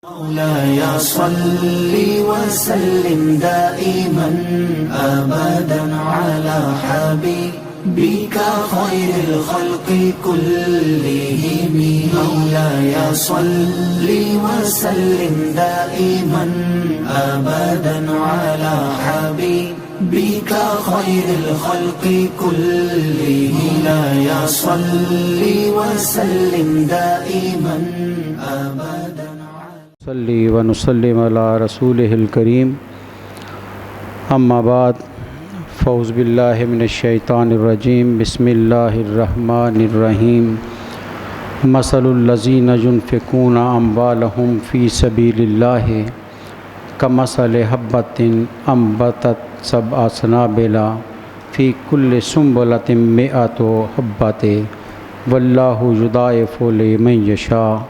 مولاي صل وسلم دائما أبدا على حبيبك خير الخلق كلهم. مولاي صل وسلم دائما أبدا على حبيبك خير الخلق كلهم. مولاي صل وسلم دائما أبدا. صلی ونسلم علی رسولہ الکریم. اما بعد فاعوذ باللہ من الشیطان الرجیم. بسم اللہ الرحمن الرحیم. مثل الذین ينفقون اموالهم فی سبیل اللہ کمثل حبۃ انبتت سبع سنابل فی کل سنبلۃ مئۃ حبۃ واللہ یضاعف لمن یشاء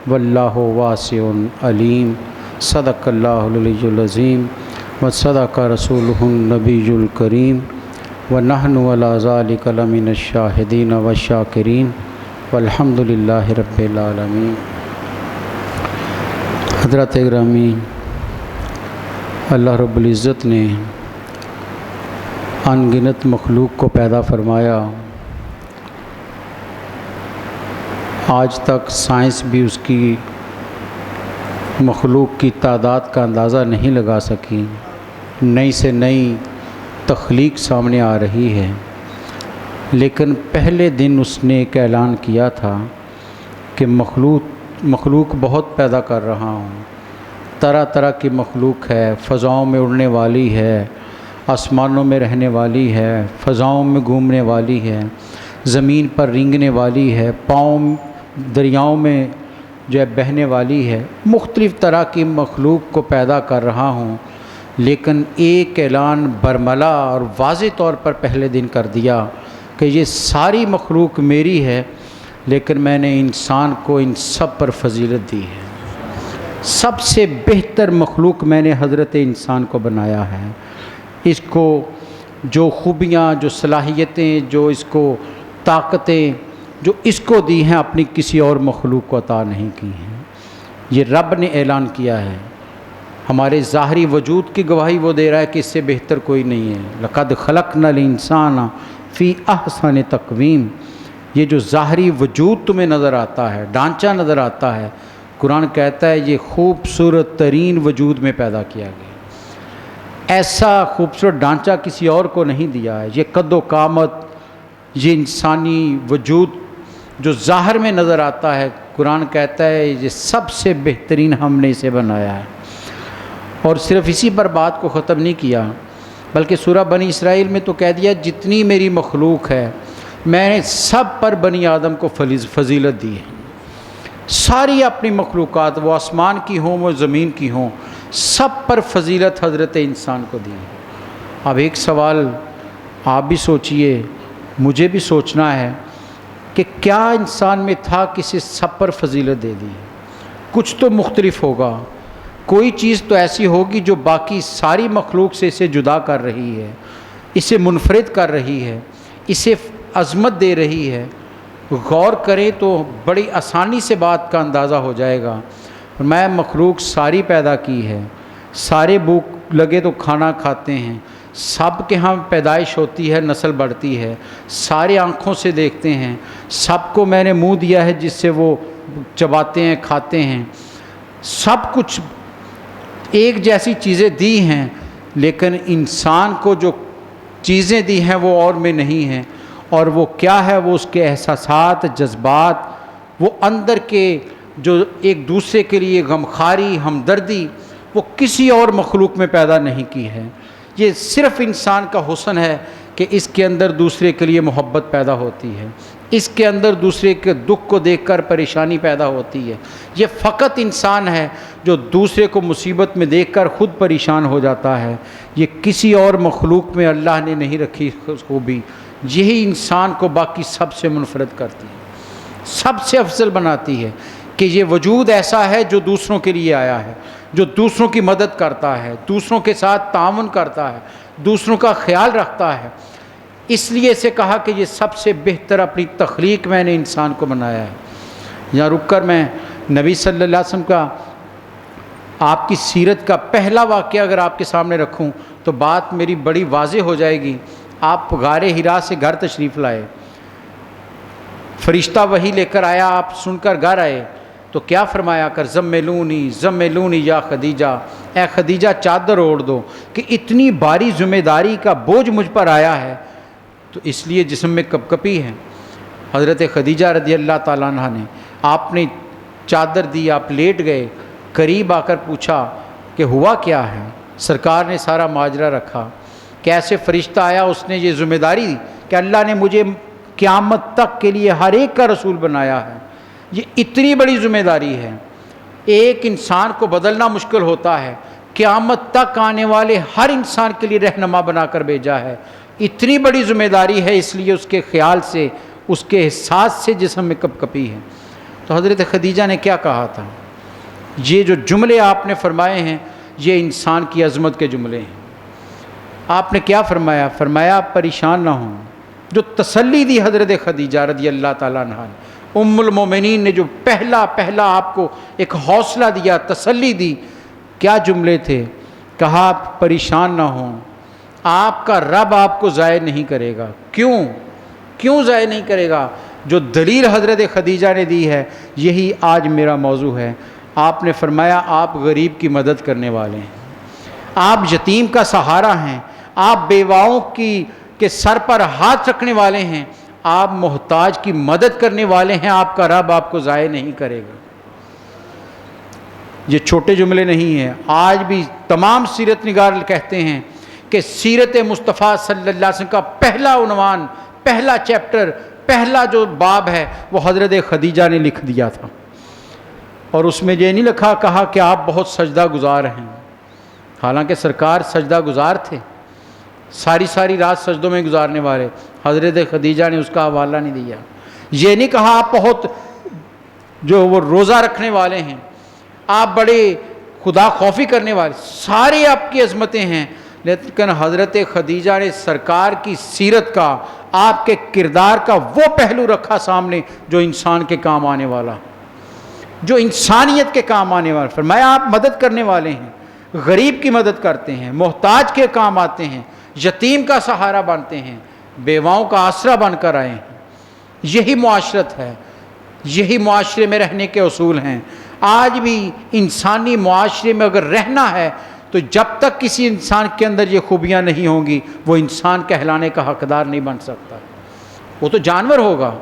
واللہ واسع علیم. صدق اللہ العلی العظیم وصدق رسولہ النبی الکریم ونحن علی ذلک لمن الشاہدین والشاکرین والحمد للہ رب العالمین. حضرات گرامی، اللہ رب العزت نے ان گنت مخلوق کو پیدا فرمایا. آج تک سائنس بھی اس کی مخلوق کی تعداد کا اندازہ نہیں لگا سکی. نئی سے نئی تخلیق سامنے آ رہی ہے، لیکن پہلے دن اس نے ایک اعلان کیا تھا کہ مخلوق بہت پیدا کر رہا ہوں. طرح طرح کی مخلوق ہے، فضاؤں میں اڑنے والی ہے، آسمانوں میں رہنے والی ہے، فضاؤں میں گھومنے والی ہے، زمین پر رینگنے والی ہے، پاؤں دریاؤں میں جو ہے بہنے والی ہے. مختلف طرح کی مخلوق کو پیدا کر رہا ہوں، لیکن ایک اعلان برملا اور واضح طور پر پہلے دن کر دیا کہ یہ ساری مخلوق میری ہے، لیکن میں نے انسان کو ان سب پر فضیلت دی ہے. سب سے بہتر مخلوق میں نے حضرت انسان کو بنایا ہے. اس کو جو خوبیاں، جو صلاحیتیں، جو اس کو طاقتیں جو اس کو دی ہیں، اپنی کسی اور مخلوق کو عطا نہیں کی ہیں. یہ رب نے اعلان کیا ہے. ہمارے ظاہری وجود کی گواہی وہ دے رہا ہے کہ اس سے بہتر کوئی نہیں ہے. لقد خلقنا الانسان فی احسن تقویم. یہ جو ظاہری وجود تمہیں نظر آتا ہے، ڈھانچہ نظر آتا ہے، قرآن کہتا ہے یہ خوبصورت ترین وجود میں پیدا کیا گیا. ایسا خوبصورت ڈھانچہ کسی اور کو نہیں دیا ہے. یہ قد و قامت، یہ انسانی وجود جو ظاہر میں نظر آتا ہے، قرآن کہتا ہے یہ سب سے بہترین ہم نے اسے بنایا ہے. اور صرف اسی پر بات کو ختم نہیں کیا، بلکہ سورہ بنی اسرائیل میں تو کہہ دیا جتنی میری مخلوق ہے میں نے سب پر بنی آدم کو فضیلت دی ہے. ساری اپنی مخلوقات، وہ آسمان کی ہوں وہ زمین کی ہوں، سب پر فضیلت حضرت انسان کو دی ہے. اب ایک سوال آپ بھی سوچئے، مجھے بھی سوچنا ہے کہ کیا انسان میں تھا کہ اسے سب پر فضیلت دے دی. کچھ تو مختلف ہوگا، کوئی چیز تو ایسی ہوگی جو باقی ساری مخلوق سے اسے جدا کر رہی ہے، اسے منفرد کر رہی ہے، اسے عظمت دے رہی ہے. غور کریں تو بڑی آسانی سے بات کا اندازہ ہو جائے گا. میں مخلوق ساری پیدا کی ہے، سارے بھوک لگے تو کھانا کھاتے ہیں، سب کے ہاں پیدائش ہوتی ہے، نسل بڑھتی ہے، سارے آنکھوں سے دیکھتے ہیں، سب کو میں نے منہ دیا ہے جس سے وہ چباتے ہیں، کھاتے ہیں. سب کچھ ایک جیسی چیزیں دی ہیں، لیکن انسان کو جو چیزیں دی ہیں وہ اور میں نہیں ہیں. اور وہ کیا ہے؟ وہ اس کے احساسات، جذبات، وہ اندر کے جو ایک دوسرے کے لیے غمخواری، ہمدردی، وہ کسی اور مخلوق میں پیدا نہیں کی ہے. یہ صرف انسان کا حسن ہے کہ اس کے اندر دوسرے کے لیے محبت پیدا ہوتی ہے، اس کے اندر دوسرے کے دکھ کو دیکھ کر پریشانی پیدا ہوتی ہے. یہ فقط انسان ہے جو دوسرے کو مصیبت میں دیکھ کر خود پریشان ہو جاتا ہے. یہ کسی اور مخلوق میں اللہ نے نہیں رکھی خوبی. یہی انسان کو باقی سب سے منفرد کرتی ہے، سب سے افضل بناتی ہے کہ یہ وجود ایسا ہے جو دوسروں کے لیے آیا ہے، جو دوسروں کی مدد کرتا ہے، دوسروں کے ساتھ تعاون کرتا ہے، دوسروں کا خیال رکھتا ہے. اس لیے اسے کہا کہ یہ سب سے بہتر اپنی تخلیق میں نے انسان کو بنایا ہے. یہاں رک کر میں نبی صلی اللہ علیہ وسلم کا آپ کی سیرت کا پہلا واقعہ اگر آپ کے سامنے رکھوں تو بات میری بڑی واضح ہو جائے گی۔ آپ غار حرا سے گھر تشریف لائے، فرشتہ وحی لے کر آیا، آپ سن کر گھر آئے تو کیا فرمایا کر زملونی زملونی یا خدیجہ، اے خدیجہ چادر اوڑھ دو کہ اتنی باری ذمہ داری کا بوجھ مجھ پر آیا ہے، تو اس لیے جسم میں کپ کپی ہے۔ حضرت خدیجہ رضی اللہ تعالیٰ عنہ نے آپ نے چادر دی، آپ لیٹ گئے، قریب آ کر پوچھا کہ ہوا کیا ہے؟ سرکار نے سارا ماجرا رکھا، کیسے فرشتہ آیا، اس نے یہ ذمہ داری دی کہ اللہ نے مجھے قیامت تک کے لیے ہر ایک کا رسول بنایا ہے، یہ اتنی بڑی ذمہ داری ہے، ایک انسان کو بدلنا مشکل ہوتا ہے، قیامت تک آنے والے ہر انسان کے لیے رہنما بنا کر بھیجا ہے، اتنی بڑی ذمہ داری ہے، اس لیے اس کے خیال سے، اس کے احساس سے جسم میں کپ کپی ہے۔ تو حضرت خدیجہ نے کیا کہا تھا؟ یہ جو جملے آپ نے فرمائے ہیں یہ انسان کی عظمت کے جملے ہیں۔ آپ نے کیا فرمایا؟ فرمایا آپ پریشان نہ ہوں۔ جو تسلی دی حضرت خدیجہ رضی اللہ تعالیٰ عنہ نے، ام المومنین نے جو پہلا آپ کو ایک حوصلہ دیا، تسلی دی، کیا جملے تھے؟ کہا آپ پریشان نہ ہوں، آپ کا رب آپ کو ضائع نہیں کرے گا۔ کیوں ضائع نہیں کرے گا؟ جو دلیل حضرت خدیجہ نے دی ہے یہی آج میرا موضوع ہے۔ آپ نے فرمایا آپ غریب کی مدد کرنے والے ہیں، آپ یتیم کا سہارا ہیں، آپ بیواؤں کے سر پر ہاتھ رکھنے والے ہیں، آپ محتاج کی مدد کرنے والے ہیں، آپ کا رب آپ کو ضائع نہیں کرے گا۔ یہ چھوٹے جملے نہیں ہیں، آج بھی تمام سیرت نگار کہتے ہیں کہ سیرت مصطفیٰ صلی اللہ علیہ وسلم کا پہلا عنوان، پہلا چیپٹر، پہلا جو باب ہے وہ حضرت خدیجہ نے لکھ دیا تھا، اور اس میں یہ نہیں کہا کہ آپ بہت سجدہ گزار ہیں، حالانکہ سرکار سجدہ گزار تھے، ساری رات سجدوں میں گزارنے والے، حضرت خدیجہ نے اس کا حوالہ نہیں دیا۔ یہ نہیں کہا آپ بہت جو وہ روزہ رکھنے والے ہیں، آپ بڑے خدا خوفی کرنے والے، سارے آپ کی عظمتیں ہیں، لیکن حضرت خدیجہ نے سرکار کی سیرت کا، آپ کے کردار کا وہ پہلو رکھا سامنے جو انسان کے کام آنے والا، جو انسانیت کے کام آنے والا۔ فرمایا آپ مدد کرنے والے ہیں، غریب کی مدد کرتے ہیں، محتاج کے کام آتے ہیں، یتیم کا سہارا بنتے ہیں، بیواؤں کا آسرا بن کر آئے ہیں۔ یہی معاشرت ہے، یہی معاشرے میں رہنے کے اصول ہیں۔ آج بھی انسانی معاشرے میں اگر رہنا ہے تو جب تک کسی انسان کے اندر یہ خوبیاں نہیں ہوں گی وہ انسان کہلانے کا حقدار نہیں بن سکتا۔ وہ تو جانور ہوگا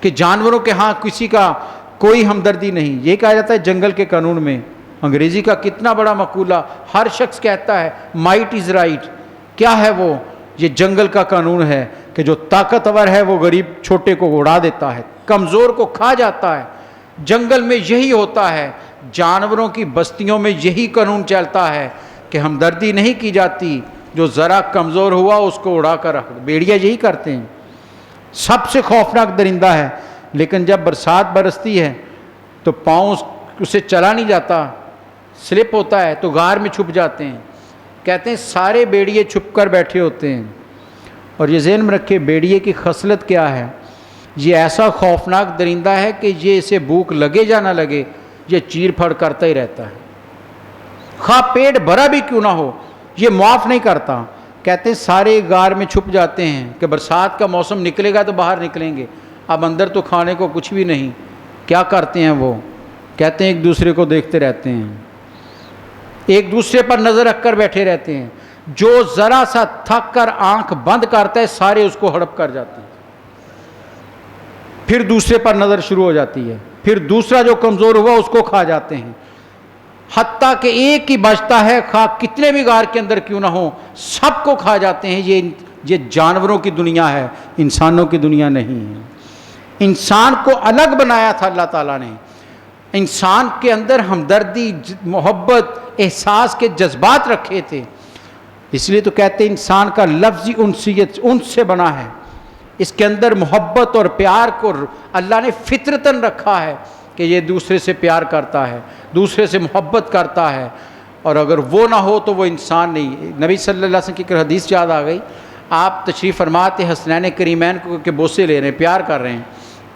کہ جانوروں کے ہاں کسی کا کوئی ہمدردی نہیں۔ یہ کہا جاتا ہے جنگل کے قانون میں، انگریزی کا کتنا بڑا مقولہ، ہر شخص کہتا ہے مائٹ از رائٹ۔ کیا ہے وہ؟ یہ جنگل کا قانون ہے کہ جو طاقتور ہے وہ غریب چھوٹے کو اڑا دیتا ہے، کمزور کو کھا جاتا ہے۔ جنگل میں یہی ہوتا ہے، جانوروں کی بستیوں میں یہی قانون چلتا ہے کہ ہمدردی نہیں کی جاتی، جو ذرا کمزور ہوا اس کو اڑا کر رکھ دو۔ بھیڑیا یہی کرتے ہیں، سب سے خوفناک درندہ ہے، لیکن جب برسات برستی ہے تو پاؤں اسے چلا نہیں جاتا، سلپ ہوتا ہے تو غار میں چھپ جاتے ہیں۔ کہتے ہیں سارے بیڑیے چھپ کر بیٹھے ہوتے ہیں، اور یہ ذہن میں رکھے بیڑیے کی خصلت کیا ہے، یہ ایسا خوفناک درندہ ہے کہ یہ اسے بھوک لگے یا نہ لگے یہ چیر پھڑ کرتا ہی رہتا ہے، خواہ پیٹ بھرا بھی کیوں نہ ہو یہ معاف نہیں کرتا۔ کہتے ہیں سارے غار میں چھپ جاتے ہیں کہ برسات کا موسم نکلے گا تو باہر نکلیں گے، اب اندر تو کھانے کو کچھ بھی نہیں۔ کیا کرتے ہیں وہ؟ کہتے ہیں ایک دوسرے کو دیکھتے رہتے ہیں، ایک دوسرے پر نظر رکھ کر بیٹھے رہتے ہیں، جو ذرا سا تھک کر آنکھ بند کرتا ہے سارے اس کو ہڑپ کر جاتے ہیں، پھر دوسرے پر نظر شروع ہو جاتی ہے، پھر دوسرا جو کمزور ہوا اس کو کھا جاتے ہیں، حتیٰ کہ ایک ہی بچتا ہے، خواہ کتنے بھی غار کے اندر کیوں نہ ہو سب کو کھا جاتے ہیں۔ یہ جانوروں کی دنیا ہے، انسانوں کی دنیا نہیں ہے۔ انسان کو الگ بنایا تھا اللہ تعالیٰ نے، انسان کے اندر ہمدردی، محبت، احساس کے جذبات رکھے تھے، اس لیے تو کہتے ہیں انسان کا لفظی انسیت انس سے بنا ہے، اس کے اندر محبت اور پیار کو اللہ نے فطرتاً رکھا ہے کہ یہ دوسرے سے پیار کرتا ہے، دوسرے سے محبت کرتا ہے، اور اگر وہ نہ ہو تو وہ انسان نہیں۔ نبی صلی اللہ علیہ وسلم کی ایک حدیث یاد آ گئی، آپ تشریف فرماتے حسنین کریمین کو کہ بوسے لے رہے ہیں، پیار کر رہے ہیں،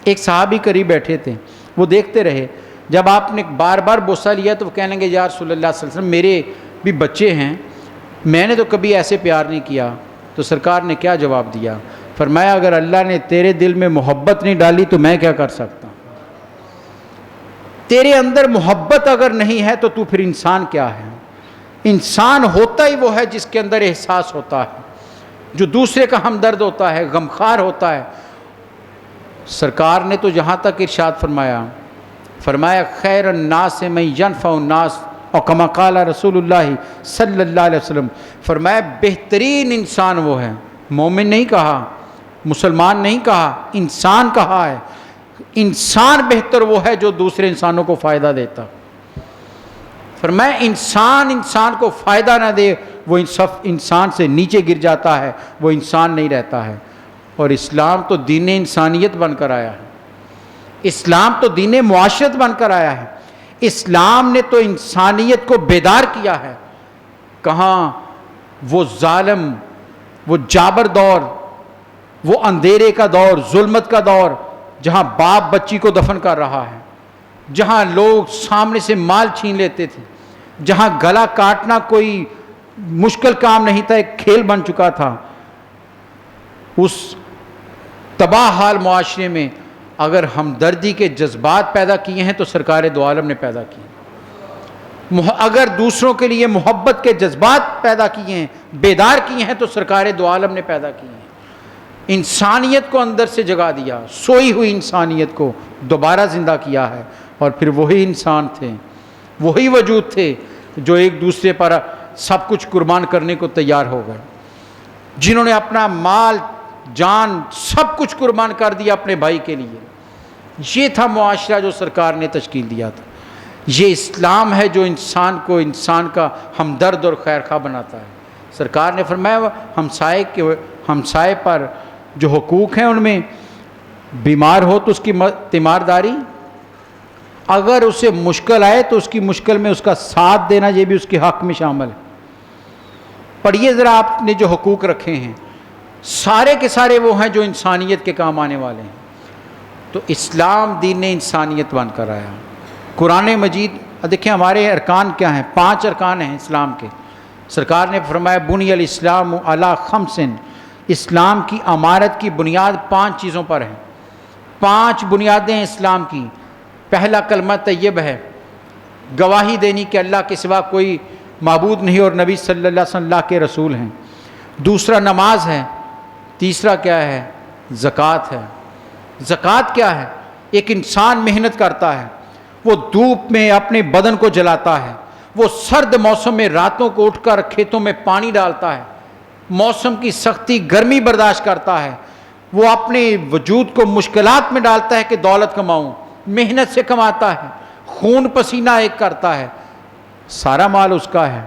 ایک صحابی قریب بیٹھے تھے، وہ دیکھتے رہے جب آپ نے بار بار بوسہ لیا تو وہ کہنے لگے یا رسول اللہ صلی اللہ علیہ وسلم میرے بھی بچے ہیں، میں نے تو کبھی ایسے پیار نہیں کیا۔ تو سرکار نے کیا جواب دیا؟ فرمایا اگر اللہ نے تیرے دل میں محبت نہیں ڈالی تو میں کیا کر سکتا ہوں؟ تیرے اندر محبت اگر نہیں ہے تو تو پھر انسان کیا ہے؟ انسان ہوتا ہی وہ ہے جس کے اندر احساس ہوتا ہے، جو دوسرے کا ہمدرد ہوتا ہے، غمخوار ہوتا ہے۔ سرکار نے تو یہاں تک ارشاد فرمایا خیر الناس من ینفع الناس، اور کما قال رسول اللہ صلی اللہ علیہ وسلم، فرمایا بہترین انسان وہ ہے، مومن نہیں کہا، مسلمان نہیں کہا، انسان کہا ہے۔ انسان بہتر وہ ہے جو دوسرے انسانوں کو فائدہ دیتا۔ فرمایا انسان کو فائدہ نہ دے وہ انسان سے نیچے گر جاتا ہے، وہ انسان نہیں رہتا ہے۔ اور اسلام تو دین انسانیت بن کر آیا ہے، اسلام تو دین معاشرت بن کر آیا ہے، اسلام نے تو انسانیت کو بیدار کیا ہے۔ کہاں وہ ظالم، وہ جابر دور، وہ اندھیرے کا دور، ظلمت کا دور، جہاں باپ بچی کو دفن کر رہا ہے، جہاں لوگ سامنے سے مال چھین لیتے تھے، جہاں گلا کاٹنا کوئی مشکل کام نہیں تھا، ایک کھیل بن چکا تھا، اس تباہ حال معاشرے میں اگر ہمدردی کے جذبات پیدا کیے ہیں تو سرکار دو عالم نے پیدا کیے۔ اگر دوسروں کے لیے محبت کے جذبات پیدا کیے ہیں، بیدار کیے ہیں تو سرکار دو عالم نے پیدا کیے ہیں۔ انسانیت کو اندر سے جگا دیا، سوئی ہوئی انسانیت کو دوبارہ زندہ کیا ہے، اور پھر وہی انسان تھے، وہی وجود تھے جو ایک دوسرے پر سب کچھ قربان کرنے کو تیار ہو گئے، جنہوں نے اپنا مال جان سب کچھ قربان کر دیا اپنے بھائی کے لیے۔ یہ تھا معاشرہ جو سرکار نے تشکیل دیا تھا۔ یہ اسلام ہے جو انسان کو انسان کا ہمدرد اور خیرخواہ بناتا ہے۔ سرکار نے فرمایا ہمسائے پر جو حقوق ہیں ان میں بیمار ہو تو اس کی تیمارداری، اگر اسے مشکل آئے تو اس کی مشکل میں اس کا ساتھ دینا، یہ بھی اس کے حق میں شامل ہے۔ پڑھیے ذرا آپ نے جو حقوق رکھے ہیں سارے کے سارے وہ ہیں جو انسانیت کے کام آنے والے ہیں۔ تو اسلام دین انسانیت بن کر آیا۔ قرآن مجید دیکھیں ہمارے ارکان کیا ہیں، 5 ارکان ہیں اسلام کے۔ سرکار نے فرمایا بنی الاسلام علی خمس، اسلام کی عمارت کی بنیاد 5 چیزوں پر ہے۔ 5 بنیادیں ہیں اسلام کی۔ پہلا کلمہ طیب ہے، گواہی دینی کہ اللہ کے سوا کوئی معبود نہیں اور نبی صلی اللہ علیہ وسلم اللہ کے رسول ہیں۔ دوسرا نماز ہے۔ تیسرا کیا ہے؟ زکوٰۃ ہے۔ زکوٰۃ کیا ہے؟ ایک انسان محنت کرتا ہے، وہ دھوپ میں اپنے بدن کو جلاتا ہے، وہ سرد موسم میں راتوں کو اٹھ کر کھیتوں میں پانی ڈالتا ہے، موسم کی سختی گرمی برداشت کرتا ہے، وہ اپنے وجود کو مشکلات میں ڈالتا ہے کہ دولت کماؤں، محنت سے کماتا ہے، خون پسینہ ایک کرتا ہے، سارا مال اس کا ہے۔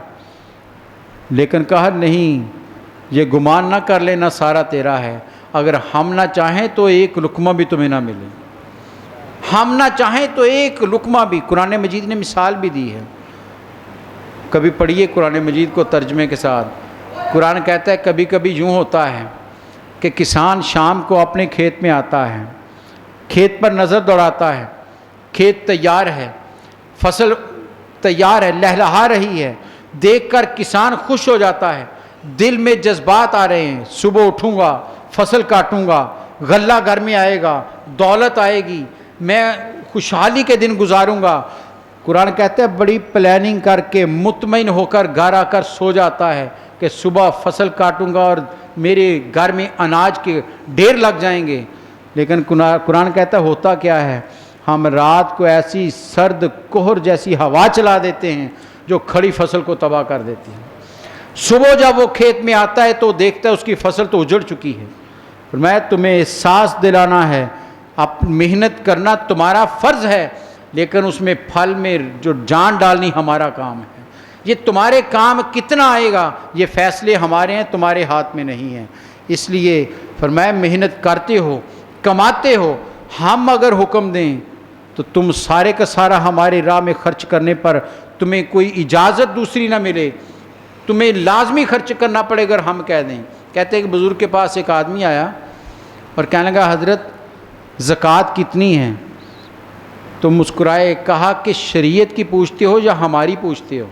لیکن کہا نہیں، یہ گمان نہ کر لینا سارا تیرا ہے، اگر ہم نہ چاہیں تو ایک لقمہ بھی تمہیں نہ ملے، ہم نہ چاہیں تو ایک لقمہ بھی۔ قرآن مجید نے مثال بھی دی ہے، کبھی پڑھیے قرآن مجید کو ترجمے کے ساتھ۔ قرآن کہتا ہے کبھی کبھی یوں ہوتا ہے کہ کسان شام کو اپنے کھیت میں آتا ہے، کھیت پر نظر دوڑاتا ہے، کھیت تیار ہے، فصل تیار ہے، لہلہا رہی ہے، دیکھ کر کسان خوش ہو جاتا ہے، دل میں جذبات آ رہے ہیں، صبح اٹھوں گا، فصل کاٹوں گا، غلہ گھر میں آئے گا، دولت آئے گی، میں خوشحالی کے دن گزاروں گا۔ قرآن کہتا ہے بڑی پلاننگ کر کے مطمئن ہو کر گھر آ کر سو جاتا ہے کہ صبح فصل کاٹوں گا اور میرے گھر میں اناج کے ڈھیر لگ جائیں گے۔ لیکن قرآن کہتا ہے ہوتا کیا ہے؟ ہم رات کو ایسی سرد کوہر جیسی ہوا چلا دیتے ہیں جو کھڑی فصل کو تباہ کر دیتی ہے۔ صبح جب وہ کھیت میں آتا ہے تو دیکھتا ہے اس کی فصل تو اجڑ چکی ہے۔ میں تمہیں احساس دلانا ہے، اب محنت کرنا تمہارا فرض ہے، لیکن اس میں پھل میں جو جان ڈالنی ہمارا کام ہے۔ یہ تمہارے کام کتنا آئے گا یہ فیصلے ہمارے ہیں، تمہارے ہاتھ میں نہیں ہیں۔ اس لیے فرمایا محنت کرتے ہو، کماتے ہو، ہم اگر حکم دیں تو تم سارے کا سارا ہماری راہ میں خرچ کرنے پر تمہیں کوئی اجازت دوسری نہ ملے، تمہیں لازمی خرچ کرنا پڑے اگر ہم کہہ دیں۔ کہتے ہیں کہ بزرگ کے پاس ایک آدمی آیا اور کہنے لگا حضرت زکوٰۃ کتنی ہے؟ تو مسکرائے, کہا کہ شریعت کی پوچھتے ہو یا ہماری پوچھتے ہو؟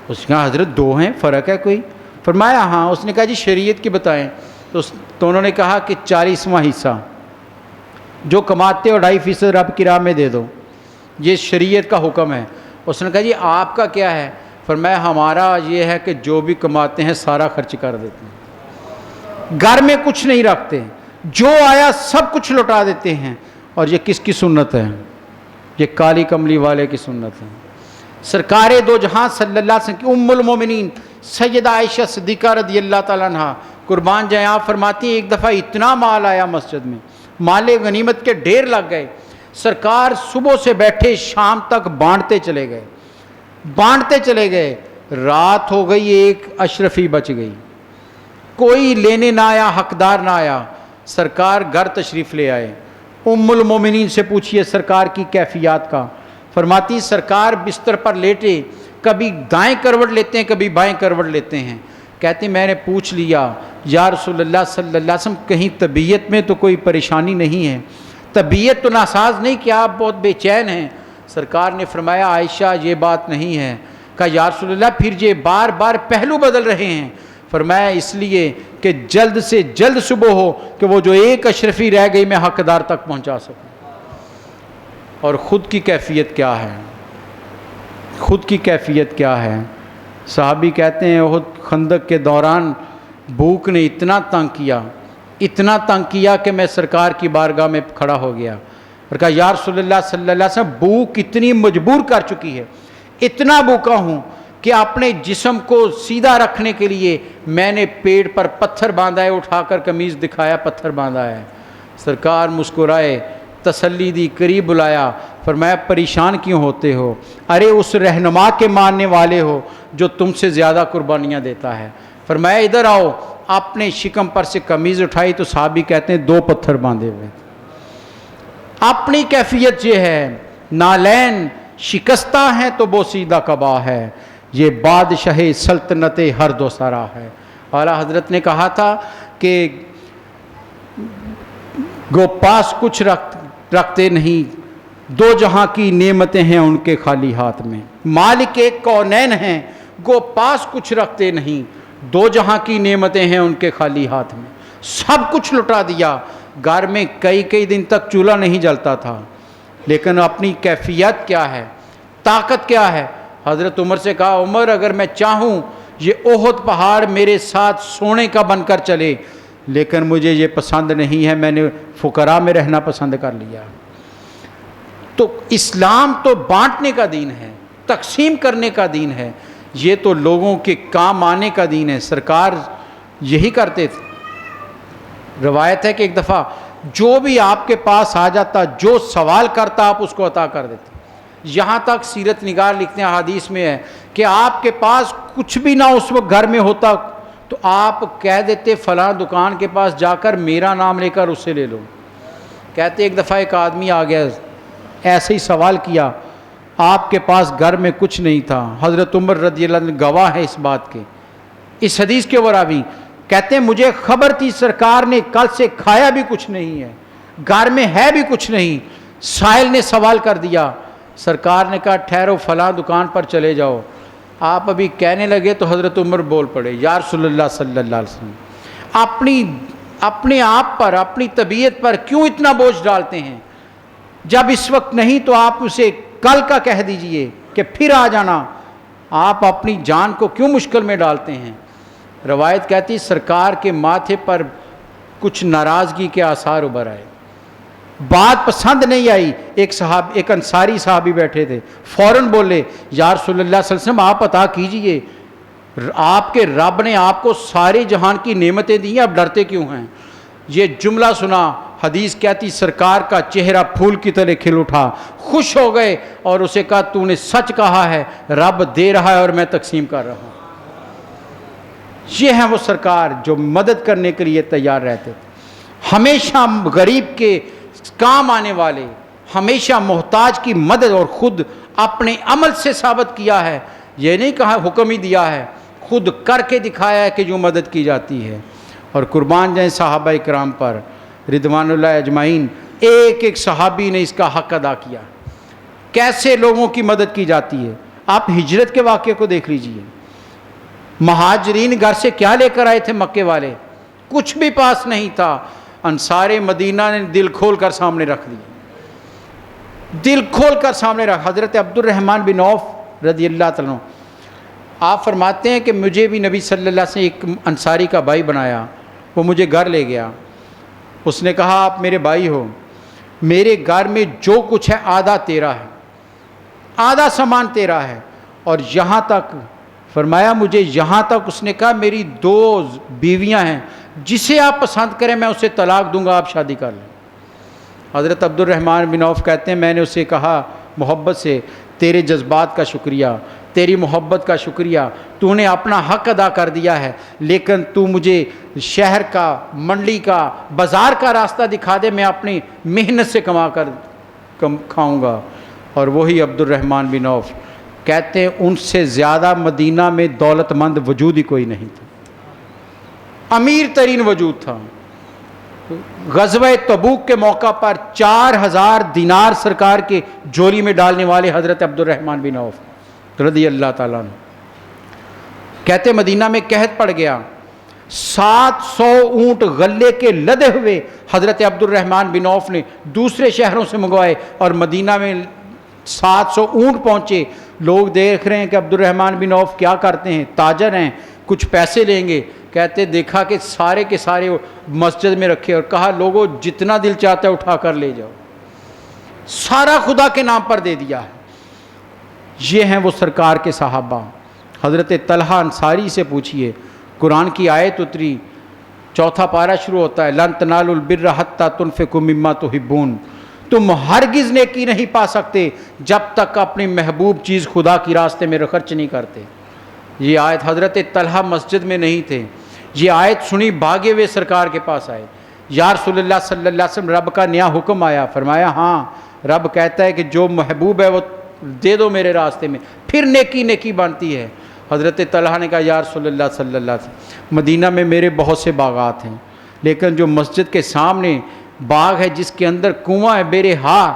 اس نے کہا حضرت دو ہیں, فرق ہے کوئی؟ فرمایا ہاں. اس نے کہا جی شریعت کی بتائیں. تو انہوں نے کہا کہ 40واں حصہ جو کماتے ہو 2.5% رب کی راہ میں دے دو, یہ شریعت کا حکم ہے. اس نے کہا جی آپ کا کیا ہے؟ فرمایا ہمارا یہ ہے کہ جو بھی کماتے ہیں سارا خرچ کر دیتے ہیں, گھر میں کچھ نہیں رکھتے, جو آیا سب کچھ لوٹا دیتے ہیں. اور یہ کس کی سنت ہے؟ یہ کالی کملی والے کی سنت ہے. سرکار دو جہاں صلی اللہ علیہ وسلم کی ام المومنین سیدہ عائشہ صدیقہ رضی اللہ تعالیٰ عنہ قربان جائیں, آپ فرماتی ہیں ایک دفعہ اتنا مال آیا مسجد میں, مال غنیمت کے ڈھیر لگ گئے. سرکار صبح سے بیٹھے شام تک بانٹتے چلے گئے. رات ہو گئی, ایک اشرفی بچ گئی, کوئی لینے نہ آیا, حقدار نہ آیا. سرکار گھر تشریف لے آئے. ام المومنین سے پوچھئے سرکار کی کیفیات کا. فرماتی سرکار بستر پر لیٹے, کبھی دائیں کروٹ لیتے ہیں کبھی بائیں کروٹ لیتے ہیں. کہتے میں نے پوچھ لیا یا رسول اللہ صلی اللہ علیہ وسلم کہیں طبیعت میں تو کوئی پریشانی نہیں ہے؟ طبیعت تو ناساز نہیں کہ آپ بہت بے چین ہیں؟ سرکار نے فرمایا عائشہ یہ بات نہیں ہے. کہا یا رسول اللہ پھر یہ بار بار پہلو بدل رہے ہیں؟ فرمایا اس لیے کہ جلد سے جلد صبح ہو کہ وہ جو ایک اشرفی رہ گئی میں حقدار تک پہنچا سکوں. اور خود کی کیفیت کیا ہے؟ خود کی کیفیت کیا ہے؟ صحابی کہتے ہیں احد خندق کے دوران بھوک نے اتنا تنگ کیا کہ میں سرکار کی بارگاہ میں کھڑا ہو گیا اور کہا یا رسول اللہ صلی اللہ علیہ وسلم بھوک اتنی مجبور کر چکی ہے, اتنا بھوکا ہوں کہ اپنے جسم کو سیدھا رکھنے کے لیے میں نے پیٹ پر پتھر باندھا ہے, اٹھا کر قمیض دکھایا پتھر باندھا ہے. سرکار مسکرائے, تسلی دی, قریب بلایا, فرمایا پریشان کیوں ہوتے ہو؟ ارے اس رہنما کے ماننے والے ہو جو تم سے زیادہ قربانیاں دیتا ہے. فرمایا ادھر آؤ. اپنے شکم پر سے قمیض اٹھائی تو صحابی کہتے ہیں 2 پتھر باندھے ہوئے. اپنی کیفیت یہ ہے, نالین شکستہ ہیں تو بوسیدہ قبا ہے, یہ بادشاہ سلطنت ہر دو سرا ہے. اعلیٰ حضرت نے کہا تھا کہ گو پاس کچھ رکھتے نہیں, 2 جہاں کی نعمتیں ہیں ان کے خالی ہاتھ میں. مالک کونین ہیں, گو پاس کچھ رکھتے نہیں, 2 جہاں کی نعمتیں ہیں ان کے خالی ہاتھ میں. سب کچھ لٹا دیا. گھر میں کئی دن تک چولہا نہیں جلتا تھا, لیکن اپنی کیفیت کیا ہے, طاقت کیا ہے؟ حضرت عمر سے کہا عمر اگر میں چاہوں یہ احد پہاڑ میرے ساتھ سونے کا بن کر چلے, لیکن مجھے یہ پسند نہیں ہے, میں نے فقراء میں رہنا پسند کر لیا. تو اسلام تو بانٹنے کا دین ہے, تقسیم کرنے کا دین ہے, یہ تو لوگوں کے کام آنے کا دین ہے. سرکار یہی کرتے تھے. روایت ہے کہ ایک دفعہ جو بھی آپ کے پاس آ جاتا, جو سوال کرتا آپ اس کو عطا کر دیتے. یہاں تک سیرت نگار لکھتے ہیں, حدیث میں ہے کہ آپ کے پاس کچھ بھی نہ اس وقت گھر میں ہوتا تو آپ کہہ دیتے فلاں دکان کے پاس جا کر میرا نام لے کر اس سے لے لو. کہتے ایک دفعہ ایک آدمی آ گیا, ایسے ہی سوال کیا, آپ کے پاس گھر میں کچھ نہیں تھا. حضرت عمر رضی اللہ عنہ گواہ ہے اس بات کے, اس حدیث کے راوی کہتے ہیں مجھے خبر تھی سرکار نے کل سے کھایا بھی کچھ نہیں ہے, گھر میں ہے بھی کچھ نہیں. سائل نے سوال کر دیا, سرکار نے کہا ٹھہرو فلاں دکان پر چلے جاؤ. آپ ابھی کہنے لگے تو حضرت عمر بول پڑے یا رسول اللہ صلی اللہ علیہ وسلم اپنے آپ پر, اپنی طبیعت پر کیوں اتنا بوجھ ڈالتے ہیں؟ جب اس وقت نہیں تو آپ اسے کل کا کہہ دیجئے کہ پھر آ جانا. آپ اپنی جان کو کیوں مشکل میں ڈالتے ہیں؟ روایت کہتی سرکار کے ماتھے پر کچھ ناراضگی کے آثار ابھر آئے, بات پسند نہیں آئی. ایک انصاری صحابی بیٹھے تھے, فوراً بولے یا رسول اللہ صلی اللہ علیہ وسلم آپ عطا کیجئے, آپ کے رب نے آپ کو سارے جہان کی نعمتیں دی ہیں, اب ڈرتے کیوں ہیں؟ یہ جملہ سنا, حدیث کہتی سرکار کا چہرہ پھول کی طرح کھل اٹھا, خوش ہو گئے اور اسے کہا تو نے سچ کہا ہے, رب دے رہا ہے اور میں تقسیم کر رہا ہوں. یہ ہیں وہ سرکار جو مدد کرنے کے لیے تیار رہتے تھے, ہمیشہ غریب کے کام آنے والے, ہمیشہ محتاج کی مدد, اور خود اپنے عمل سے ثابت کیا ہے. یہ نہیں کہا حکم ہی دیا ہے, خود کر کے دکھایا ہے کہ جو مدد کی جاتی ہے. اور قربان جائیں صحابہ کرام پر رضوان اللہ اجمعین, ایک صحابی نے اس کا حق ادا کیا. کیسے لوگوں کی مدد کی جاتی ہے۔ آپ ہجرت کے واقعے کو دیکھ لیجئے، مہاجرین گھر سے کیا لے کر آئے تھے مکے والے؟ کچھ بھی پاس نہیں تھا، انصار مدینہ نے دل کھول کر سامنے رکھ دیا، دل کھول کر سامنے رکھ۔ حضرت عبد الرحمن بن عوف رضی اللہ تعالیٰ عنہ آپ فرماتے ہیں کہ مجھے بھی نبی صلی اللہ علیہ وسلم ایک انصاری کا بھائی بنایا، وہ مجھے گھر لے گیا، اس نے کہا آپ میرے بھائی ہو، میرے گھر میں جو کچھ ہے آدھا تیرا ہے، آدھا سامان تیرا ہے، اور یہاں تک فرمایا مجھے یہاں تک اس نے کہا میری 2 بیویاں ہیں، جسے آپ پسند کریں میں اسے طلاق دوں گا، آپ شادی کر لیں۔ حضرت عبد الرحمن بن عوف کہتے ہیں میں نے اسے کہا محبت سے، تیرے جذبات کا شکریہ، تیری محبت کا شکریہ، تو نے اپنا حق ادا کر دیا ہے، لیکن تو مجھے شہر کا، منڈی کا، بازار کا راستہ دکھا دے، میں اپنی محنت سے کما کر کھاؤں گا۔ اور وہی عبد الرحمن بن عوف کہتے ہیں ان سے زیادہ مدینہ میں دولت مند وجود ہی کوئی نہیں تھا، امیر ترین وجود تھا۔ غزوہ تبوک کے موقع پر 4000 دینار سرکار کے جولی میں ڈالنے والے حضرت عبد الرحمن بن عوف رضی اللہ تعالیٰ عنہ کہتے مدینہ میں قحط پڑ گیا، 700 اونٹ غلے کے لدے ہوئے حضرت عبد الرحمن بن عوف نے دوسرے شہروں سے منگوائے، اور مدینہ میں 700 اونٹ پہنچے۔ لوگ دیکھ رہے ہیں کہ عبد الرحمن بن عوف کیا کرتے ہیں، تاجر ہیں، کچھ پیسے لیں گے۔ کہتے دیکھا کہ سارے کے سارے مسجد میں رکھے، اور کہا لوگوں جتنا دل چاہتا ہے اٹھا کر لے جاؤ، سارا خدا کے نام پر دے دیا ہے۔ یہ ہیں وہ سرکار کے صحابہ۔ حضرت طلحہ انصاری سے پوچھئے، قرآن کی آیت اتری، 4 پارہ شروع ہوتا ہے لن تنالوا البر حتی تنفقوا مما تحبون، تم ہرگز نیکی نہیں پا سکتے جب تک اپنی محبوب چیز خدا کی راستے میں خرچ نہیں کرتے۔ یہ آیت حضرت طلحہ مسجد میں نہیں تھے، یہ آیت سنی بھاگے ہوئے سرکار کے پاس آئے، یا رسول اللہ صلی اللہ علیہ وسلم رب کا نیا حکم آیا؟ فرمایا ہاں، رب کہتا ہے کہ جو محبوب ہے وہ دے دو میرے راستے میں، پھر نیکی نیکی بنتی ہے۔ حضرت طلحہ نے کہا یا رسول اللہ صلی اللہ علیہ وسلم، مدینہ میں میرے بہت سے باغات ہیں، لیکن جو مسجد کے سامنے باغ ہے جس کے اندر کنواں ہے بے-رہا،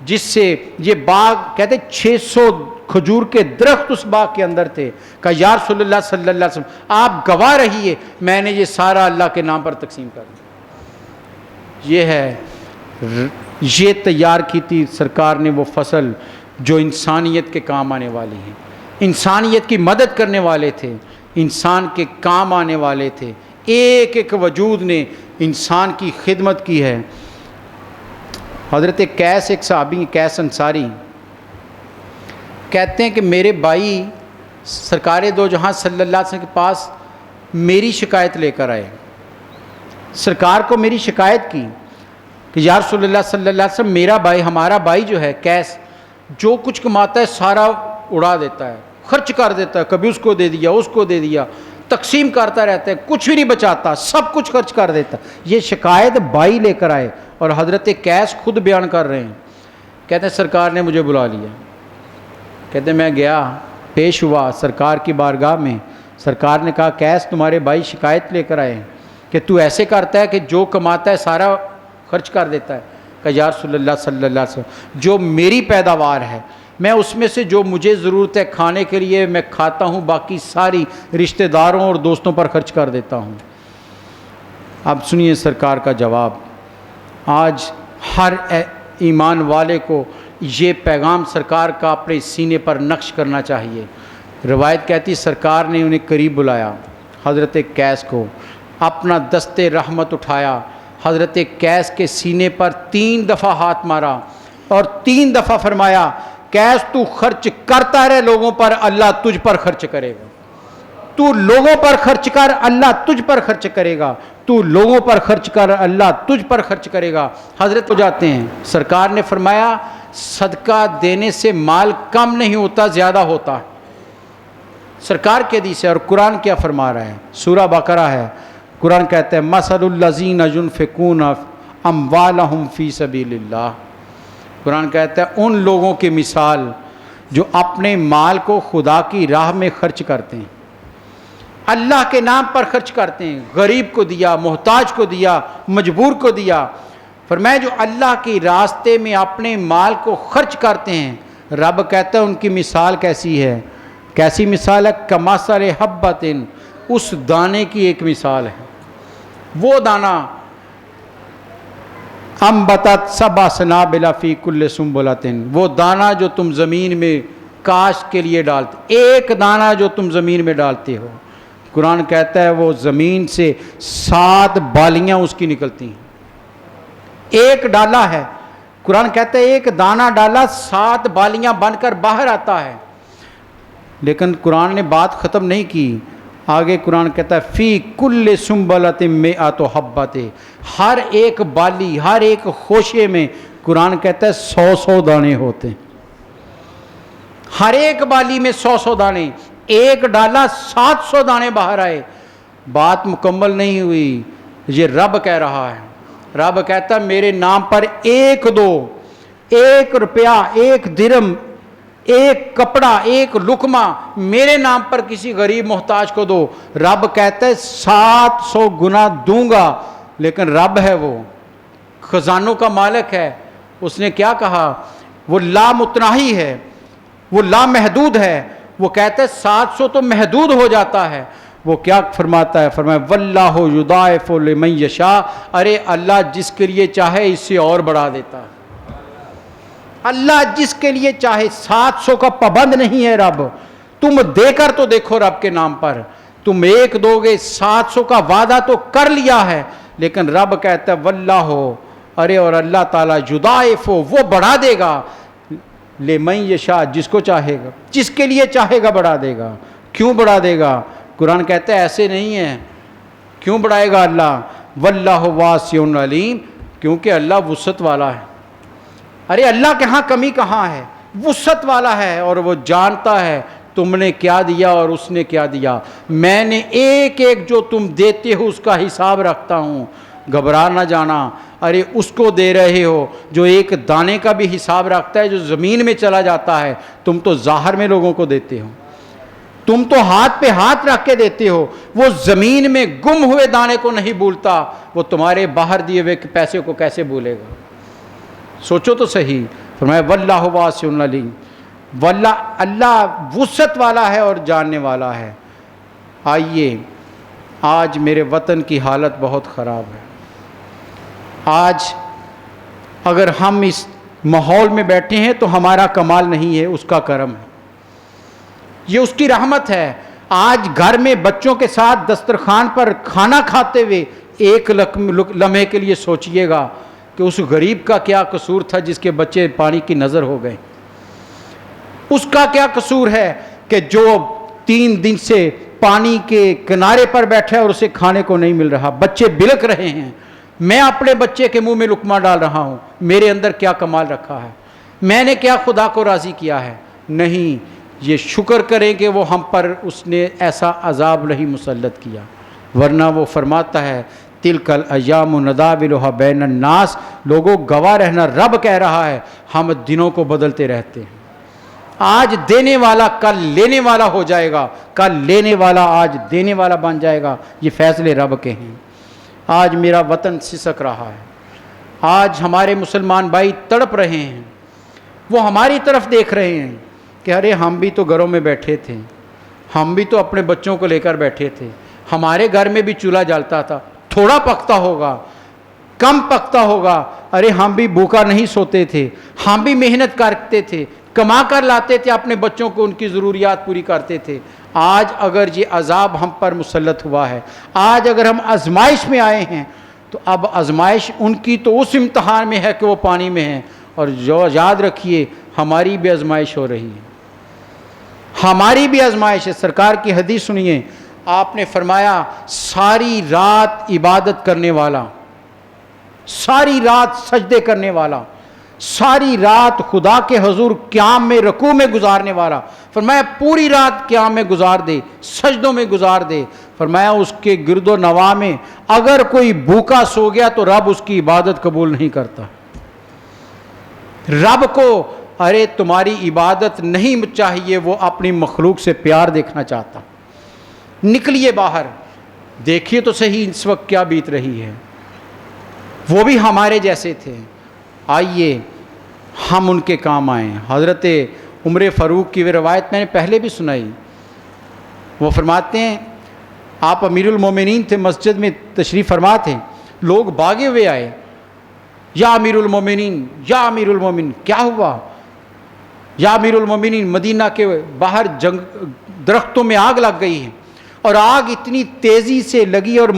جس سے یہ باغ کہتے 600 کھجور کے درخت اس باغ کے اندر تھے، کہا یا رسول اللہ صلی اللہ علیہ وسلم آپ گواہ رہیے، میں نے یہ سارا اللہ کے نام پر تقسیم کر دیا۔ یہ ہے، یہ تیار کی تھی سرکار نے وہ فصل جو انسانیت کے کام آنے والی ہیں، انسانیت کی مدد کرنے والے تھے، انسان کے کام آنے والے تھے۔ ایک ایک وجود نے انسان کی خدمت کی ہے۔ حضرت قیس ایک صحابی، قیس انصاری کہتے ہیں کہ میرے بھائی سرکار دو جہاں صلی اللہ علیہ وسلم کے پاس میری شکایت لے کر آئے، سرکار کو میری شکایت کی کہ یا رسول اللہ صلی اللہ علیہ وسلم میرا بھائی، ہمارا بھائی جو ہے قیس، جو کچھ کماتا ہے سارا اڑا دیتا ہے، خرچ کر دیتا ہے، کبھی اس کو دے دیا، اس کو دے دیا، تقسیم کرتا رہتا ہے، کچھ بھی نہیں بچاتا، سب کچھ خرچ کر دیتا۔ یہ شکایت بھائی لے کر آئے، اور حضرت قیس خود بیان کر رہے ہیں، کہتے ہیں سرکار نے مجھے بلا لیا، کہتے ہیں میں گیا، پیش ہوا سرکار کی بارگاہ میں، سرکار نے کہا قیس تمہارے بھائی شکایت لے کر آئے ہیں کہ تو ایسے کرتا ہے کہ جو کماتا ہے سارا خرچ کر دیتا ہے۔ کہا یا رسول اللہ صلی اللہ علیہ وسلم جو میری پیداوار ہے میں اس میں سے جو مجھے ضرورت ہے کھانے کے لیے میں کھاتا ہوں، باقی ساری رشتہ داروں اور دوستوں پر خرچ کر دیتا ہوں۔ اب سنیے سرکار کا جواب۔ آج ہر ایمان والے کو یہ پیغام سرکار کا اپنے سینے پر نقش کرنا چاہیے۔ روایت کہتی سرکار نے انہیں قریب بلایا، حضرت قیس کو، اپنا دست رحمت اٹھایا، حضرت قیس کے سینے پر 3 دفعہ ہاتھ مارا اور 3 دفعہ فرمایا قیس تو خرچ کرتا رہے لوگوں پر، اللہ تجھ پر خرچ کرے گا، تو لوگوں پر خرچ کر اللہ تجھ پر خرچ کرے گا، تو لوگوں پر خرچ کر اللہ تجھ پر خرچ کرے گا۔ حضرت ہو جاتے ہیں، سرکار نے فرمایا صدقہ دینے سے مال کم نہیں ہوتا، زیادہ ہوتا ہے۔ سرکار کے حدیث ہے، اور قرآن کیا فرما رہا ہے؟ سورہ بقرہ ہے، قرآن کہتا ہے مثل الذین ينفقون اموالهم فی سبیل اللہ، قرآن کہتا ہے ان لوگوں کی مثال جو اپنے مال کو خدا کی راہ میں خرچ کرتے ہیں، اللہ کے نام پر خرچ کرتے ہیں، غریب کو دیا، محتاج کو دیا، مجبور کو دیا۔ فرمایا جو اللہ کے راستے میں اپنے مال کو خرچ کرتے ہیں رب کہتا ہے ان کی مثال کیسی ہے؟ کیسی مثال ہے؟ کمثل حبۃ، اس دانے کی ایک مثال ہے. وہ دانہ انبتت سبع سنابل فی کل سنبلۃ، وہ دانہ جو تم زمین میں کاشت کے لیے ڈالتے، ایک دانہ جو تم زمین میں ڈالتے ہو، قرآن کہتا ہے وہ زمین سے 7 بالیاں اس کی نکلتی ہیں. ایک ڈالا ہے، قرآن کہتا ہے ایک دانہ ڈالا 7 بالیاں بن کر باہر آتا ہے. لیکن قرآن نے بات ختم نہیں کی، آگے قرآن کہتا ہے فی کل سنبلۃ مئۃ حبۃ، ہر ایک بالی، ہر ایک خوشے میں قرآن کہتا ہے 100 دانے ہوتے ہیں. ہر ایک بالی میں 100 دانے، ایک ڈالا 700 دانے باہر آئے. بات مکمل نہیں ہوئی، یہ رب کہہ رہا ہے. رب کہتا ہے میرے نام پر 1 دو، 1 روپیہ، 1 درم، 1 کپڑا، 1 لقمہ میرے نام پر کسی غریب محتاج کو دو. رب کہتا ہے 700 گنا دوں گا. لیکن رب ہے، وہ خزانوں کا مالک ہے. اس نے کیا کہا؟ وہ لامتناہی ہے، وہ لامحدود ہے. وہ کہتا ہے 700 تو محدود ہو جاتا ہے. وہ کیا فرماتا ہے؟ فرمایا واللہ یضاعف لمن یشاء، ارے اللہ جس کے لیے چاہے اس سے اور بڑھا دیتا ہے. اللہ جس کے لیے چاہے، 700 کا پابند نہیں ہے رب. تم دے کر تو دیکھو رب کے نام پر، تم 1 دو گے، 700 کا وعدہ تو کر لیا ہے. لیکن رب کہتا ہے واللہ، ارے اور اللہ تعالیٰ یضاعف، وہ بڑھا دے گا لمن یشاء، جس کو چاہے گا، جس کے لیے چاہے گا بڑھا دے گا. کیوں بڑھا دے گا؟ قرآن کہتا ہے ایسے نہیں ہے. کیوں بڑھائے گا اللہ؟ واللہ واسع علیم، کیونکہ اللہ وسعت والا ہے. ارے اللہ کے ہاں کمی کہاں ہے؟ وسعت والا ہے، اور وہ جانتا ہے تم نے کیا دیا اور اس نے کیا دیا. میں نے ایک ایک جو تم دیتے ہو اس کا حساب رکھتا ہوں، گھبرا نہ جانا. ارے اس کو دے رہے ہو جو ایک دانے کا بھی حساب رکھتا ہے، جو زمین میں چلا جاتا ہے. تم تو ظاہر میں لوگوں کو دیتے ہو، تم تو ہاتھ پہ ہاتھ رکھ کے دیتے ہو. وہ زمین میں گم ہوئے دانے کو نہیں بھولتا، وہ تمہارے باہر دیے ہوئے پیسے کو کیسے بھولے گا؟ سوچو تو صحیح. فرمایا واللہ واسع علیم، واللہ اللہ وسعت والا ہے اور جاننے والا ہے. آئیے، آج میرے وطن کی حالت بہت خراب ہے. آج اگر ہم اس ماحول میں بیٹھے ہیں تو ہمارا کمال نہیں ہے، اس کا کرم ہے، یہ اس کی رحمت ہے. آج گھر میں بچوں کے ساتھ دسترخوان پر کھانا کھاتے ہوئے ایک لمحے کے لیے سوچئے گا کہ اس غریب کا کیا قصور تھا جس کے بچے پانی کی نظر ہو گئے. اس کا کیا قصور ہے کہ جو 3 دن سے پانی کے کنارے پر بیٹھا ہے اور اسے کھانے کو نہیں مل رہا، بچے بلک رہے ہیں. میں اپنے بچے کے منہ میں لقمہ ڈال رہا ہوں. میرے اندر کیا کمال رکھا ہے؟ میں نے کیا خدا کو راضی کیا ہے؟ نہیں. یہ شکر کریں کہ وہ ہم پر اس نے ایسا عذاب نہیں مسلط کیا، ورنہ وہ فرماتا ہے تلک الایام نداولها بین الناس، لوگوں گواہ رہنا. رب کہہ رہا ہے ہم دنوں کو بدلتے رہتے ہیں. آج دینے والا کل لینے والا ہو جائے گا، کل لینے والا آج دینے والا بن جائے گا. یہ فیصلے رب کے ہیں. آج میرا وطن سسک رہا ہے. آج ہمارے مسلمان بھائی تڑپ رہے ہیں، وہ ہماری طرف دیکھ رہے ہیں کہ ارے ہم بھی تو گھروں میں بیٹھے تھے، ہم بھی تو اپنے بچوں کو لے کر بیٹھے تھے، ہمارے گھر میں بھی چولہا جلتا تھا، تھوڑا پکتا ہوگا، کم پکتا ہوگا. ارے ہم بھی بھوکا نہیں سوتے تھے، ہم بھی محنت کرتے تھے، کما کر لاتے تھے، اپنے بچوں کو ان کی ضروریات پوری کرتے تھے. آج اگر یہ عذاب ہم پر مسلط ہوا ہے، آج اگر ہم آزمائش میں آئے ہیں، تو اب آزمائش ان کی تو اس امتحان میں ہے کہ وہ پانی میں ہیں، اور جو یاد رکھیے ہماری بھی آزمائش ہو رہی ہے، ہماری بھی آزمائش ہے. سرکار کی حدیث سنیے، آپ نے فرمایا ساری رات عبادت کرنے والا، ساری رات سجدے کرنے والا، ساری رات خدا کے حضور قیام میں رکوع میں گزارنے والا، فرمایا پوری رات قیام میں گزار دے، سجدوں میں گزار دے. فرمایا اس کے گرد و نواح میں اگر کوئی بھوکا سو گیا تو رب اس کی عبادت قبول نہیں کرتا. رب کو ارے تمہاری عبادت نہیں چاہیے، وہ اپنی مخلوق سے پیار دیکھنا چاہتا. نکلیے باہر، دیکھیے تو صحیح اس وقت کیا بیت رہی ہے. وہ بھی ہمارے جیسے تھے. آئیے ہم ان کے کام آئیں. حضرت عمر فاروق کی وہ روایت میں نے پہلے بھی سنائی. وہ فرماتے ہیں آپ امیر المومنین تھے, مسجد میں تشریف فرما تھے, لوگ بھاگے ہوئے آئے, یا امیر المومنین یا امیر المومنین, کیا ہوا یا امیر المومنین, مدینہ کے باہر درختوں میں آگ لگ گئی ہے, اور آگ اتنی تیزی سے لگی اور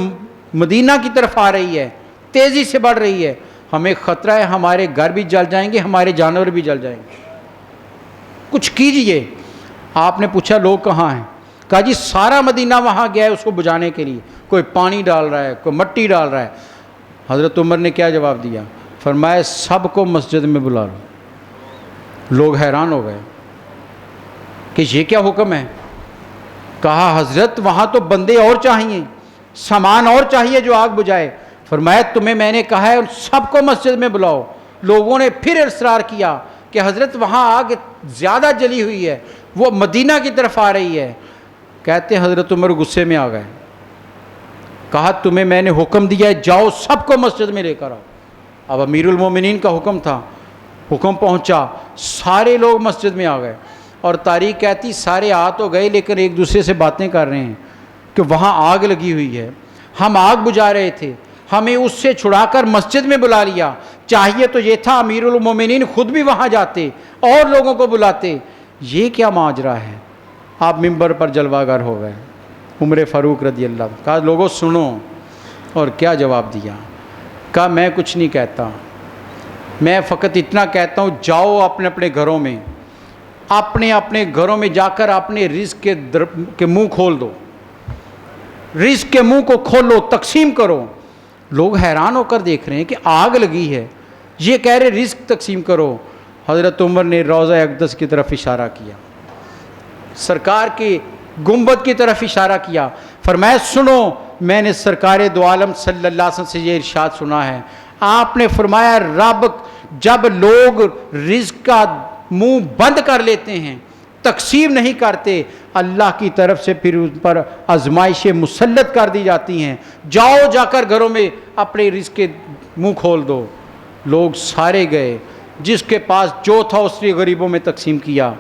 مدینہ کی طرف آ رہی ہے, تیزی سے بڑھ رہی ہے, ہمیں خطرہ ہے ہمارے گھر بھی جل جائیں گے, ہمارے جانور بھی جل جائیں گے, کچھ کیجئے. آپ نے پوچھا لوگ کہاں ہیں؟ کہا جی سارا مدینہ وہاں گیا ہے اس کو بجھانے کے لیے, کوئی پانی ڈال رہا ہے, کوئی مٹی ڈال رہا ہے. حضرت عمر نے کیا جواب دیا؟ فرمایا سب کو مسجد میں بلا لو. لوگ حیران ہو گئے کہ یہ کیا حکم ہے؟ کہا حضرت وہاں تو بندے اور چاہیے, سامان اور چاہیے جو آگ بجھائے. فرمایا تمہیں میں نے کہا ہے ان سب کو مسجد میں بلاؤ. لوگوں نے پھر اصرار کیا کہ حضرت وہاں آگ زیادہ جلی ہوئی ہے, وہ مدینہ کی طرف آ رہی ہے. کہتے ہیں حضرت عمر غصے میں آ گئے, کہا تمہیں میں نے حکم دیا ہے جاؤ سب کو مسجد میں لے کر آؤ. اب امیر المومنین کا حکم تھا, حکم پہنچا, سارے لوگ مسجد میں آ گئے. اور تاریخ کہتی سارے آ تو گئے لیکن ایک دوسرے سے باتیں کر رہے ہیں کہ وہاں آگ لگی ہوئی ہے, ہم آگ بجھا رہے تھے, ہمیں اس سے چھڑا کر مسجد میں بلا لیا. چاہیے تو یہ تھا امیر المومنین خود بھی وہاں جاتے اور لوگوں کو بلاتے. یہ کیا ماجرا ہے؟ آپ ممبر پر جلوہ گر ہو گئے. عمر فاروق رضی اللہ عنہ کہا لوگوں سنو. اور کیا جواب دیا؟ کہا میں کچھ نہیں کہتا, میں فقط اتنا کہتا ہوں جاؤ اپنے اپنے گھروں میں, اپنے گھروں میں جا کر اپنے رزق کے منہ کھول دو, رزق کے منہ کو کھولو, تقسیم کرو. لوگ حیران ہو کر دیکھ رہے ہیں کہ آگ لگی ہے, یہ کہہ رہے رزق تقسیم کرو. حضرت عمر نے روضہ اقدس کی طرف اشارہ کیا, سرکار کی گنبد کی طرف اشارہ کیا. فرمایا سنو, میں نے سرکار دو عالم صلی اللہ علیہ وسلم سے یہ ارشاد سنا ہے. آپ نے فرمایا رب جب لوگ رزق کا منہ بند کر لیتے ہیں, تقسیم نہیں کرتے, اللہ کی طرف سے پھر ان پر آزمائشیں مسلط کر دی جاتی ہیں. جاؤ جا کر گھروں میں اپنے رزق کے منہ کھول دو. لوگ سارے گئے, جس کے پاس جو تھا اس نے غریبوں میں تقسیم کیا.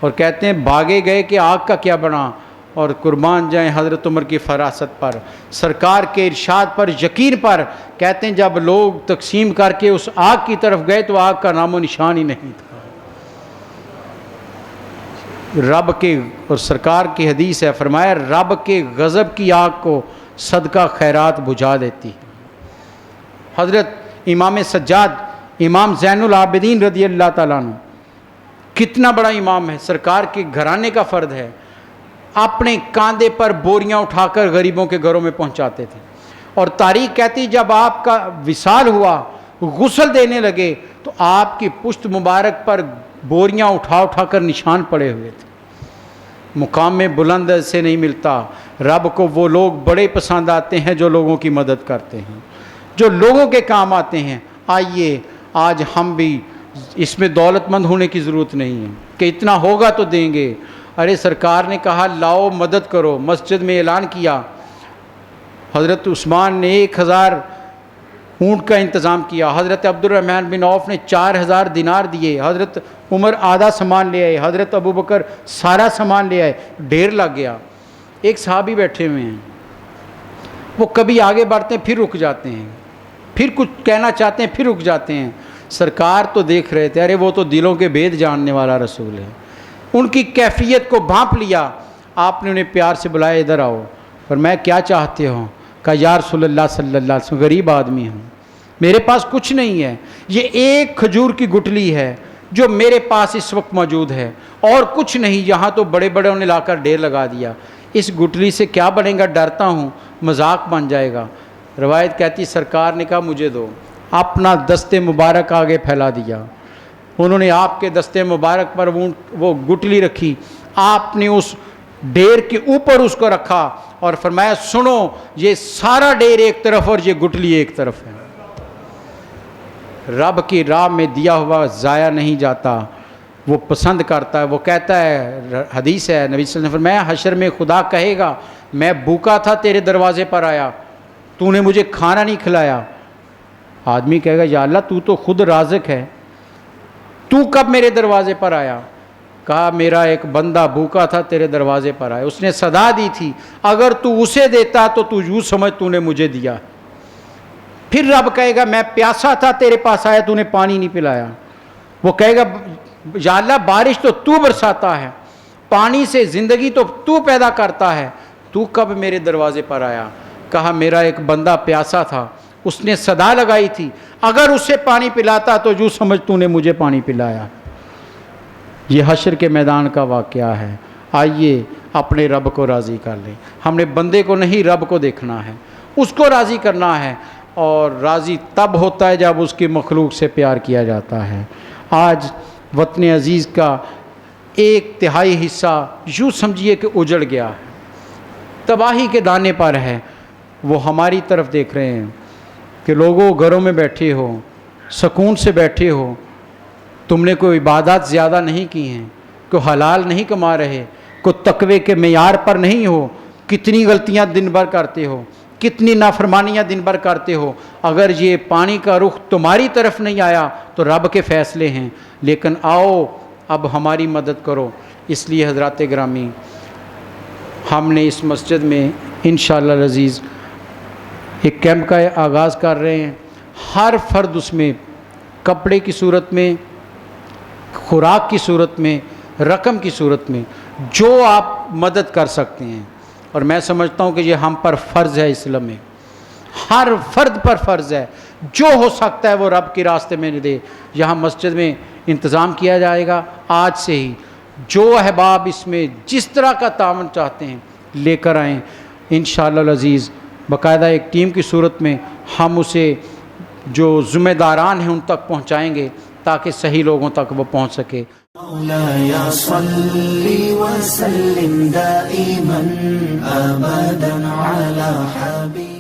اور کہتے ہیں بھاگے گئے کہ آگ کا کیا بنا. اور قربان جائیں حضرت عمر کی فراست پر, سرکار کے ارشاد پر, یقین پر. کہتے ہیں جب لوگ تقسیم کر کے اس آگ کی طرف گئے تو آگ کا نام و نشان ہی نہیں تھا. رب کے, اور سرکار کی حدیث ہے, فرمایا رب کے غضب کی آگ کو صدقہ خیرات بجھا دیتی ہے. حضرت امام سجاد, امام زین العابدین رضی اللہ تعالیٰ عنہ, کتنا بڑا امام ہے, سرکار کے گھرانے کا فرد ہے, اپنے کاندھے پر بوریاں اٹھا کر غریبوں کے گھروں میں پہنچاتے تھے. اور تاریخ کہتی جب آپ کا وصال ہوا, غسل دینے لگے تو آپ کی پشت مبارک پر بوریاں اٹھا اٹھا کر نشان پڑے ہوئے تھے. مقام میں بلند سے نہیں ملتا. رب کو وہ لوگ بڑے پسند آتے ہیں جو لوگوں کی مدد کرتے ہیں, جو لوگوں کے کام آتے ہیں. آئیے آج ہم بھی, اس میں دولت مند ہونے کی ضرورت نہیں ہے کہ اتنا ہوگا تو دیں گے. ارے سرکار نے کہا لاؤ مدد کرو, مسجد میں اعلان کیا. حضرت عثمان نے 1000 اونٹ کا انتظام کیا, حضرت عبد الرحمن بن عوف نے 4000 دینار دیے, حضرت عمر آدھا سامان لے آئے, حضرت ابو بکر سارا سامان لے آئے. ڈھیر لگ گیا. ایک صحابی بیٹھے ہوئے ہیں, وہ کبھی آگے بڑھتے ہیں پھر رک جاتے ہیں, پھر کچھ کہنا چاہتے ہیں پھر رک جاتے ہیں. سرکار تو دیکھ رہے تھے, ارے وہ تو دلوں کے بھید جاننے والا رسول ہے. ان کی کیفیت کو بھانپ لیا. آپ نے انہیں پیار سے بلایا, ادھر آؤ. اور میں کیا چاہتے ہوں؟ کہا یا رسول اللہ صلی اللہ علیہ وسلم, غریب آدمی ہوں, میرے پاس کچھ نہیں ہے, یہ ایک کھجور کی گٹلی ہے جو میرے پاس اس وقت موجود ہے, اور کچھ نہیں. یہاں تو بڑے بڑے نے لا کر ڈھیر لگا دیا, اس گٹلی سے کیا بنے گا, ڈرتا ہوں مذاق بن جائے گا. روایت کہتی سرکار نے کہا مجھے دو. اپنا دستے مبارک آگے پھیلا دیا. انہوں نے آپ کے دستے مبارک پر وہ گٹلی رکھی, آپ نے اس ڈیر کے اوپر اس کو رکھا اور فرمایا سنو, یہ سارا ڈیر ایک طرف اور یہ گٹلی ایک طرف ہے. رب کی راہ میں دیا ہوا ضائع نہیں جاتا, وہ پسند کرتا ہے. وہ کہتا ہے, حدیث ہے, نبی صلی اللہ علیہ وسلم نے فرمایا حشر میں خدا کہے گا میں بھوکا تھا تیرے دروازے پر آیا, تو نے مجھے کھانا نہیں کھلایا. آدمی کہے گا یا اللہ تو خود رازق ہے, تو کب میرے دروازے پر آیا؟ کہا میرا ایک بندہ بھوکا تھا تیرے دروازے پر آئے، اس نے صدا دی تھی اگر تو اسے دیتا تو تو یوں سمجھ تو نے مجھے دیا۔ پھر رب کہے گا میں پیاسا تھا تیرے پاس آیا تو نے پانی نہیں پلایا۔ وہ کہے گا یا اللہ بارش تو برساتا ہے، پانی سے زندگی تو پیدا کرتا ہے، تو کب میرے دروازے پر آیا؟ کہا میرا ایک بندہ پیاسا تھا، اس نے صدا لگائی تھی اگر اسے پانی پلاتا تو یوں سمجھ تو نے مجھے پانی پلایا۔ یہ حشر کے میدان کا واقعہ ہے۔ آئیے اپنے رب کو راضی کر لیں۔ ہم نے بندے کو نہیں رب کو دیکھنا ہے، اس کو راضی کرنا ہے، اور راضی تب ہوتا ہے جب اس کی مخلوق سے پیار کیا جاتا ہے۔ آج وطن عزیز کا 1/3 حصہ یوں سمجھیے کہ اجڑ گیا ہے، تباہی کے دانے پر ہے۔ وہ ہماری طرف دیکھ رہے ہیں کہ لوگوں گھروں میں بیٹھے ہو، سکون سے بیٹھے ہو، تم نے کوئی عبادات زیادہ نہیں کی ہیں، کوئی حلال نہیں کما رہے، کوئی تقوی کے معیار پر نہیں ہو، کتنی غلطیاں دن بھر کرتے ہو، کتنی نافرمانیاں دن بھر کرتے ہو۔ اگر یہ پانی کا رخ تمہاری طرف نہیں آیا تو رب کے فیصلے ہیں، لیکن آؤ اب ہماری مدد کرو۔ اس لیے حضرات گرامی، ہم نے اس مسجد میں انشاءاللہ العزیز ایک کیمپ کا آغاز کر رہے ہیں۔ ہر فرد اس میں کپڑے کی صورت میں، خوراک کی صورت میں، رقم کی صورت میں جو آپ مدد کر سکتے ہیں، اور میں سمجھتا ہوں کہ یہ ہم پر فرض ہے، اسلام میں ہر فرد پر فرض ہے، جو ہو سکتا ہے وہ رب کے راستے میں دے۔ یہاں مسجد میں انتظام کیا جائے گا آج سے ہی، جو احباب اس میں جس طرح کا تعاون چاہتے ہیں لے کر آئیں، انشاءاللہ العزیز باقاعدہ ایک ٹیم کی صورت میں ہم اسے جو ذمہ داران ہیں ان تک پہنچائیں گے تاکہ صحیح لوگوں تک وہ پہنچ سکے۔ مولاي صل وسلم دائما أبدا على حبيبك